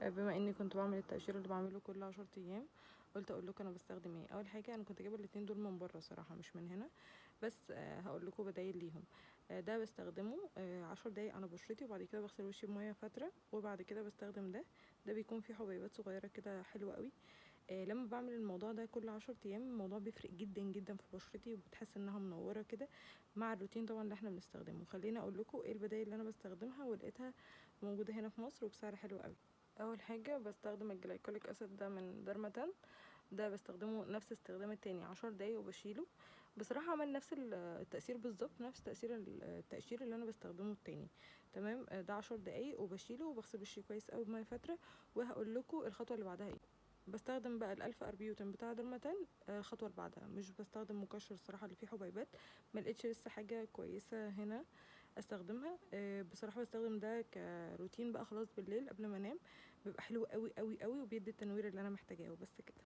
بما اني كنت بعمل التقشير اللي بعمله كل 10 ايام، قلت اقول لكم انا بستخدم ايه. اول حاجه انا كنت جايبه الاتنين دول من بره صراحه مش من هنا، بس هقول لكم بدايل ليهم. ده بستخدمه 10 دقايق على بشرتي، وبعد كده بغسل وشي بميه فتره، وبعد كده بستخدم ده بيكون فيه حبيبات صغيره كده حلوه قوي. لما بعمل الموضوع ده كل 10 ايام الموضوع بيفرق جدا جدا في بشرتي، وبتحس انها منوره كده مع الروتين طبعا اللي احنا بنستخدمه. خليني اقول لكم ايه البدايل اللي انا بستخدمها ولقيتها موجوده هنا في مصر وبسعر حلو قوي. اول حاجه بستخدم الجلايكوليك اسيد ده من درماتان. ده بستخدمه نفس استخدام التاني 10 دقايق وبشيله. بصراحه عمل نفس التاثير بالظبط، نفس تاثير التقشير اللي انا بستخدمه التاني. تمام. ده 10 دقايق وبشيله وبغسل وشي كويس قوي بميه فتره. وهقول لكم الخطوه اللي بعدها ايه. بستخدم بقى الالفا اربيوتين بتاع درماتان. الخطوه اللي بعدها مش بستخدم مكشر الصراحه اللي فيه حبيبات، ما لقيتش لسه حاجه كويسه هنا استخدمها. بصراحه بستخدم ده كروتين بقى خلاص بالليل قبل ما انام، بيبقى حلو قوي قوي قوي وبيدي التنوير اللي انا محتاجاه. وبس كده.